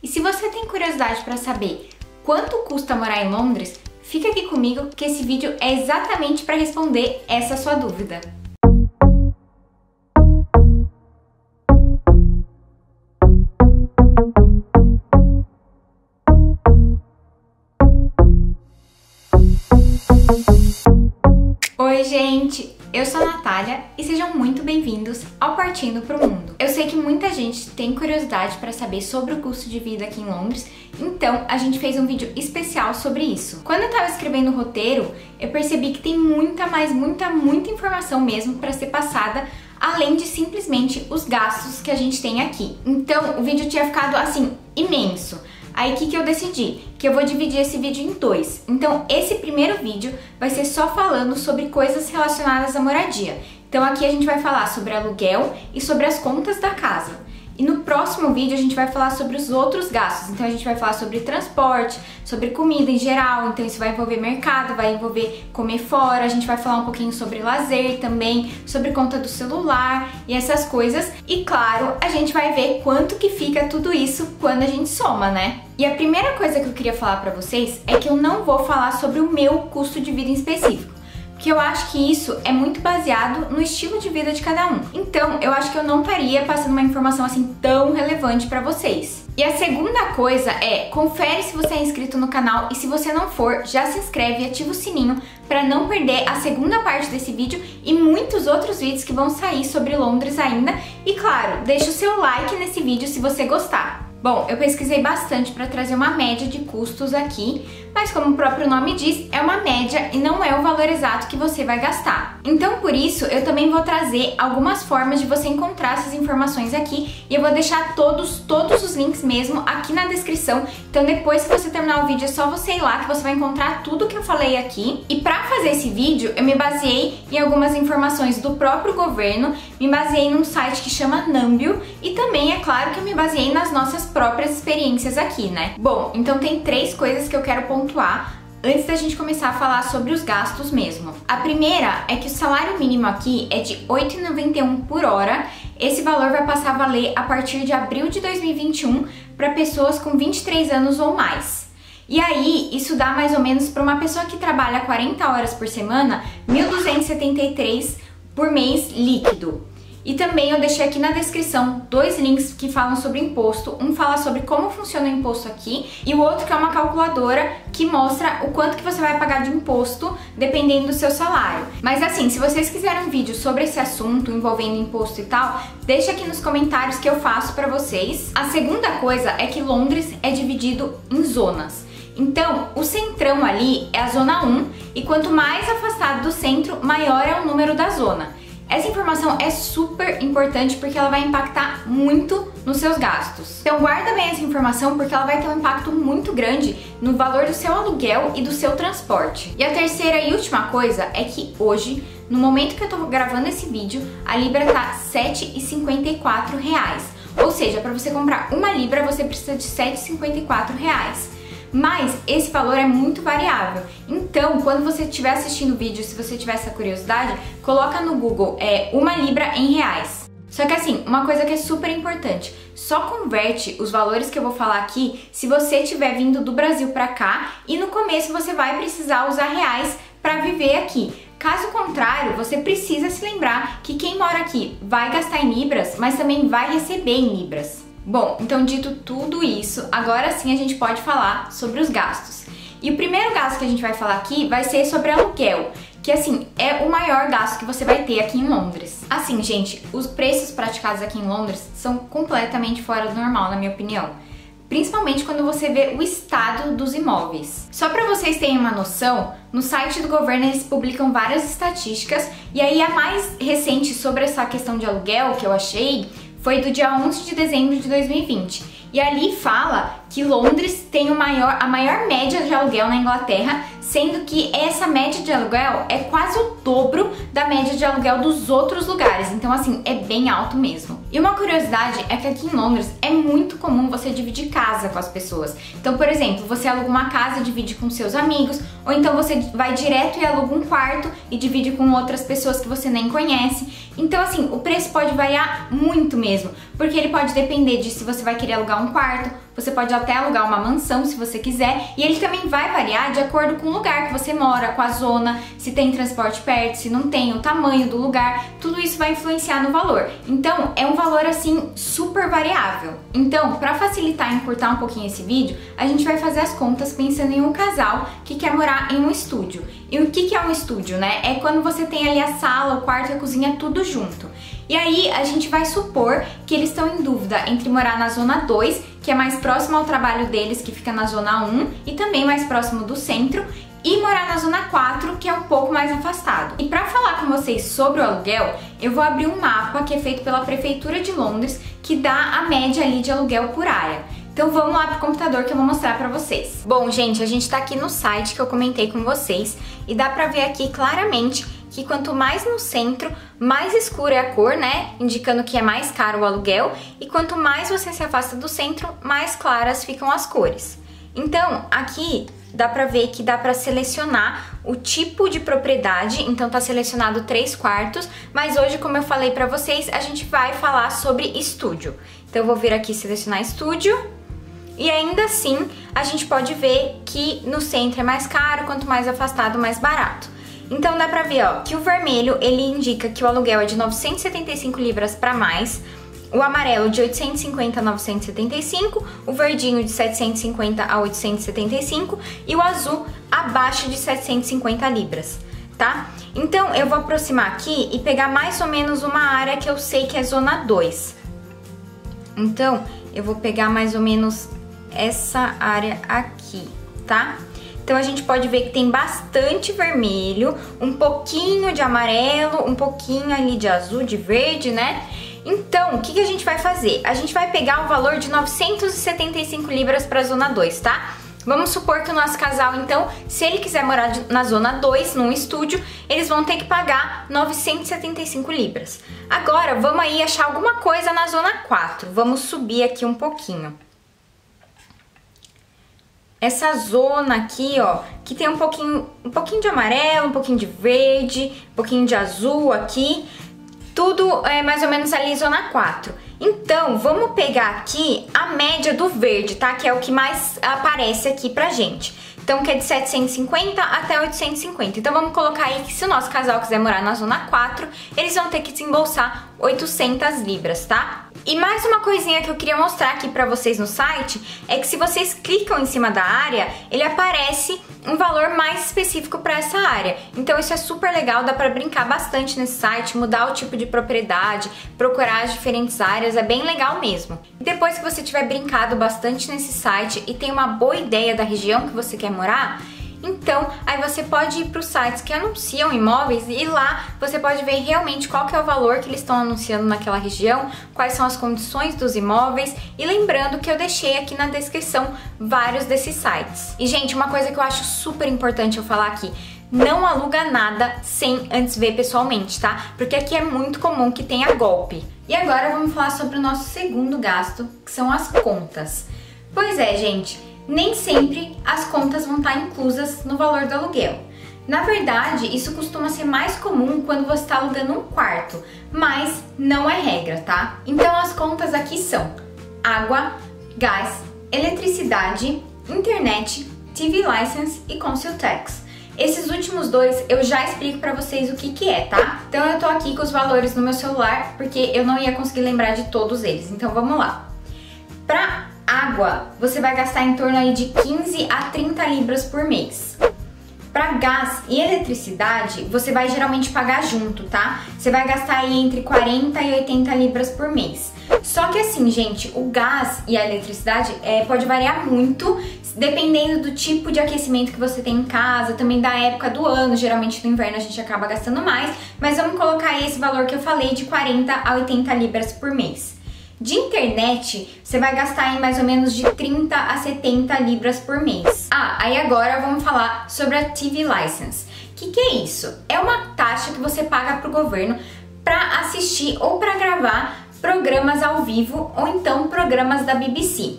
E se você tem curiosidade para saber quanto custa morar em Londres, fica aqui comigo que esse vídeo é exatamente para responder essa sua dúvida. Oi gente, eu sou a Natália e sejam muito bem-vindos ao Partindo pro Mundo. Eu sei que muita gente tem curiosidade para saber sobre o custo de vida aqui em Londres, então a gente fez um vídeo especial sobre isso. Quando eu tava escrevendo o roteiro, eu percebi que tem muita informação mesmo para ser passada, além de simplesmente os gastos que a gente tem aqui. Então o vídeo tinha ficado assim, imenso. Aí o que eu decidi? Que eu vou dividir esse vídeo em dois. Então esse primeiro vídeo vai ser só falando sobre coisas relacionadas à moradia. Então aqui a gente vai falar sobre aluguel e sobre as contas da casa. E no próximo vídeo a gente vai falar sobre os outros gastos. Então a gente vai falar sobre transporte, sobre comida em geral. Então isso vai envolver mercado, vai envolver comer fora. A gente vai falar um pouquinho sobre lazer também, sobre conta do celular e essas coisas. E claro, a gente vai ver quanto que fica tudo isso quando a gente soma, né? E a primeira coisa que eu queria falar pra vocês é que eu não vou falar sobre o meu custo de vida em específico, porque eu acho que isso é muito baseado no estilo de vida de cada um. Então, eu acho que eu não estaria passando uma informação assim tão relevante pra vocês. E a segunda coisa é, confere se você é inscrito no canal e se você não for, já se inscreve e ativa o sininho pra não perder a segunda parte desse vídeo e muitos outros vídeos que vão sair sobre Londres ainda. E claro, deixa o seu like nesse vídeo se você gostar. Bom, eu pesquisei bastante para trazer uma média de custos aqui, mas como o próprio nome diz, é uma média e não é o valor exato que você vai gastar. Então, por isso, eu também vou trazer algumas formas de você encontrar essas informações aqui e eu vou deixar todos os links mesmo aqui na descrição. Então, depois que você terminar o vídeo, é só você ir lá que você vai encontrar tudo que eu falei aqui. E para fazer esse vídeo, eu me baseei em algumas informações do próprio governo, me baseei num site que chama Numbeo e também, é claro, que eu me baseei nas nossas próprias experiências aqui, né? Bom, então tem três coisas que eu quero pontuar antes da gente começar a falar sobre os gastos mesmo. A primeira é que o salário mínimo aqui é de R$ 8,91 por hora. Esse valor vai passar a valer a partir de abril de 2021 para pessoas com 23 anos ou mais. E aí, isso dá mais ou menos para uma pessoa que trabalha 40 horas por semana, R$ 1.273 por mês líquido. E também eu deixei aqui na descrição dois links que falam sobre imposto. Um fala sobre como funciona o imposto aqui e o outro que é uma calculadora que mostra o quanto que você vai pagar de imposto dependendo do seu salário. Mas assim, se vocês quiserem um vídeo sobre esse assunto envolvendo imposto e tal, deixa aqui nos comentários que eu faço pra vocês. A segunda coisa é que Londres é dividido em zonas. Então, o centrão ali é a zona 1 e quanto mais afastado do centro, maior é o número da zona. Essa informação é super importante porque ela vai impactar muito nos seus gastos. Então guarda bem essa informação porque ela vai ter um impacto muito grande no valor do seu aluguel e do seu transporte. E a terceira e última coisa é que hoje, no momento que eu tô gravando esse vídeo, a libra tá R$ 7,54. Ou seja, para você comprar uma libra você precisa de R$ 7,54. Mas esse valor é muito variável. Então, quando você estiver assistindo o vídeo, se você tiver essa curiosidade, coloca no Google uma libra em reais. Só que assim, uma coisa que é super importante, só converte os valores que eu vou falar aqui se você estiver vindo do Brasil pra cá e no começo você vai precisar usar reais para viver aqui. Caso contrário, você precisa se lembrar que quem mora aqui vai gastar em libras, mas também vai receber em libras. Bom, então dito tudo isso, agora sim a gente pode falar sobre os gastos. E o primeiro gasto que a gente vai falar aqui vai ser sobre aluguel, que assim, é o maior gasto que você vai ter aqui em Londres. Assim, gente, os preços praticados aqui em Londres são completamente fora do normal, na minha opinião. Principalmente quando você vê o estado dos imóveis. Só para vocês terem uma noção, no site do governo eles publicam várias estatísticas e aí a mais recente sobre essa questão de aluguel que eu achei foi do dia 11 de dezembro de 2020. E ali fala que Londres tem a maior média de aluguel na Inglaterra, sendo que essa média de aluguel é quase o dobro da média de aluguel dos outros lugares. Então, assim, é bem alto mesmo. E uma curiosidade é que aqui em Londres é muito comum você dividir casa com as pessoas. Então, por exemplo, você aluga uma casa e divide com seus amigos, ou então você vai direto e aluga um quarto e divide com outras pessoas que você nem conhece. Então, assim, o preço pode variar muito mesmo. porque ele pode depender de se você vai querer alugar um quarto, você pode até alugar uma mansão se você quiser, e ele também vai variar de acordo com o lugar que você mora, com a zona, se tem transporte perto, se não tem, o tamanho do lugar, tudo isso vai influenciar no valor. Então, é um valor assim super variável. Então, para facilitar e encurtar um pouquinho esse vídeo, a gente vai fazer as contas pensando em um casal que quer morar em um estúdio. E o que é um estúdio, né? É quando você tem ali a sala, o quarto e a cozinha tudo junto. E aí a gente vai supor que eles estão em dúvida entre morar na zona 2, que é mais próximo ao trabalho deles, que fica na zona 1, e também mais próximo do centro, e morar na zona 4, que é um pouco mais afastado. E para falar com vocês sobre o aluguel, eu vou abrir um mapa que é feito pela Prefeitura de Londres, que dá a média ali de aluguel por área. Então vamos lá pro computador que eu vou mostrar pra vocês. Bom, gente, a gente tá aqui no site que eu comentei com vocês, e dá pra ver aqui claramente que quanto mais no centro, mais escura é a cor, né? Indicando que é mais caro o aluguel. E quanto mais você se afasta do centro, mais claras ficam as cores. Então, aqui dá pra ver que dá pra selecionar o tipo de propriedade. Então tá selecionado 3 quartos, mas hoje, como eu falei pra vocês, a gente vai falar sobre estúdio. Então eu vou vir aqui selecionar estúdio. E ainda assim, a gente pode ver que no centro é mais caro, quanto mais afastado, mais barato. Então dá pra ver, ó, que o vermelho, ele indica que o aluguel é de 975 libras para mais, o amarelo de 850 a 975, o verdinho de 750 a 875 e o azul abaixo de 750 libras, tá? Então eu vou aproximar aqui e pegar mais ou menos uma área que eu sei que é zona 2. Então eu vou pegar mais ou menos essa área aqui, tá? Então a gente pode ver que tem bastante vermelho, um pouquinho de amarelo, um pouquinho ali de azul, de verde, né? Então, o que a gente vai fazer? A gente vai pegar o valor de 975 libras para a zona 2, tá? Vamos supor que o nosso casal, então, se ele quiser morar na zona 2, num estúdio, eles vão ter que pagar 975 libras. Agora, vamos aí achar alguma coisa na zona 4. Vamos subir aqui um pouquinho. Essa zona aqui, ó, que tem um pouquinho de amarelo, um pouquinho de verde, um pouquinho de azul aqui, tudo é mais ou menos ali zona 4. Então, vamos pegar aqui a média do verde, tá? Que é o que mais aparece aqui pra gente. Então, que é de 750 até 850. Então, vamos colocar aí que se o nosso casal quiser morar na zona 4, eles vão ter que desembolsar 800 libras, tá? E mais uma coisinha que eu queria mostrar aqui pra vocês no site é que se vocês clicam em cima da área, ele aparece um valor mais específico para essa área. Então isso é super legal, dá pra brincar bastante nesse site, mudar o tipo de propriedade, procurar as diferentes áreas, é bem legal mesmo. Depois que você tiver brincado bastante nesse site e tem uma boa ideia da região que você quer morar, então aí você pode ir para os sites que anunciam imóveis e lá você pode ver realmente qual que é o valor que eles estão anunciando naquela região, quais são as condições dos imóveis, e lembrando que eu deixei aqui na descrição vários desses sites. E gente, uma coisa que eu acho super importante eu falar aqui: não aluga nada sem antes ver pessoalmente, tá? Porque aqui é muito comum que tenha golpe. E agora vamos falar sobre o nosso segundo gasto, que são as contas. Pois é, gente, nem sempre as contas vão estar inclusas no valor do aluguel. Na verdade, isso costuma ser mais comum quando você está alugando um quarto, mas não é regra, tá? Então as contas aqui são água, gás, eletricidade, internet, TV license e council tax. Esses últimos dois eu já explico pra vocês o que é, tá? Então eu tô aqui com os valores no meu celular, porque eu não ia conseguir lembrar de todos eles, então vamos lá. Pra água, você vai gastar em torno aí de 15 a 30 libras por mês. Para gás e eletricidade, você vai geralmente pagar junto, tá? Você vai gastar aí entre 40 e 80 libras por mês. Só que assim, gente, o gás e a eletricidade pode variar muito, dependendo do tipo de aquecimento que você tem em casa, também da época do ano. Geralmente no inverno a gente acaba gastando mais, mas vamos colocar aí esse valor que eu falei de 40 a 80 libras por mês. De internet, você vai gastar em mais ou menos de 30 a 70 libras por mês. Aí agora vamos falar sobre a TV License. O que é isso? É uma taxa que você paga para o governo para assistir ou para gravar programas ao vivo ou então programas da BBC.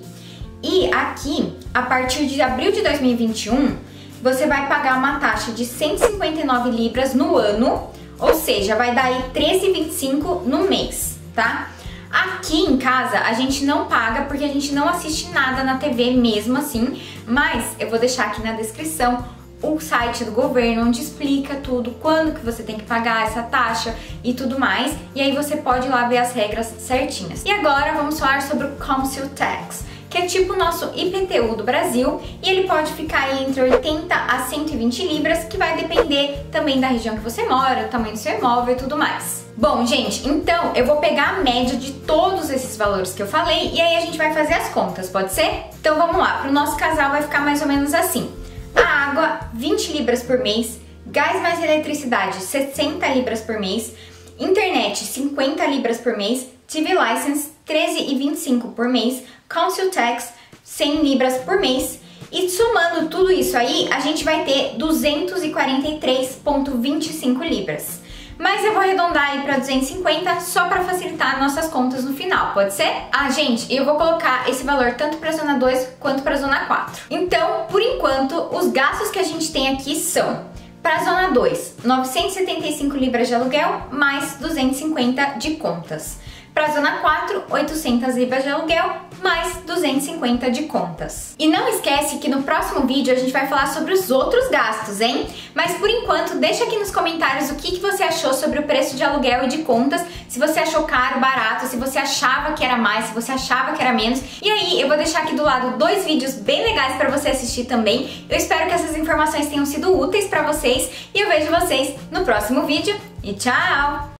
E aqui, a partir de abril de 2021, você vai pagar uma taxa de 159 libras no ano, ou seja, vai dar aí 13,25 no mês, tá? Aqui em casa a gente não paga porque a gente não assiste nada na TV mesmo assim, mas eu vou deixar aqui na descrição o site do governo onde explica tudo, quando que você tem que pagar essa taxa e tudo mais, e aí você pode ir lá ver as regras certinhas. E agora vamos falar sobre o Council Tax, que é tipo o nosso IPTU do Brasil, e ele pode ficar aí entre 80 a 120 libras, que vai depender também da região que você mora, o tamanho do seu imóvel e tudo mais. Bom, gente, então eu vou pegar a média de todos esses valores que eu falei e aí a gente vai fazer as contas, pode ser? Então vamos lá, para o nosso casal vai ficar mais ou menos assim. A água, 20 libras por mês, gás mais eletricidade, 60 libras por mês, internet, 50 libras por mês, TV License, 13,25 por mês, Council Tax, 100 libras por mês. E somando tudo isso aí, a gente vai ter 243,25 libras. Mas eu vou arredondar aí para 250 só para facilitar nossas contas no final, pode ser? Ah, gente, eu vou colocar esse valor tanto para a zona 2 quanto para a zona 4. Então, por enquanto, os gastos que a gente tem aqui são: para a zona 2, 975 libras de aluguel mais 250 de contas. Para a zona 4, 800 libras de aluguel mais 250 de contas. E não esquece que no próximo vídeo a gente vai falar sobre os outros gastos, hein? Mas por enquanto, deixa aqui nos comentários o que você achou sobre o preço de aluguel e de contas, se você achou caro, barato, se você achava que era mais, se você achava que era menos. E aí, eu vou deixar aqui do lado 2 vídeos bem legais para você assistir também. Eu espero que essas informações tenham sido úteis para vocês e eu vejo vocês no próximo vídeo. E tchau!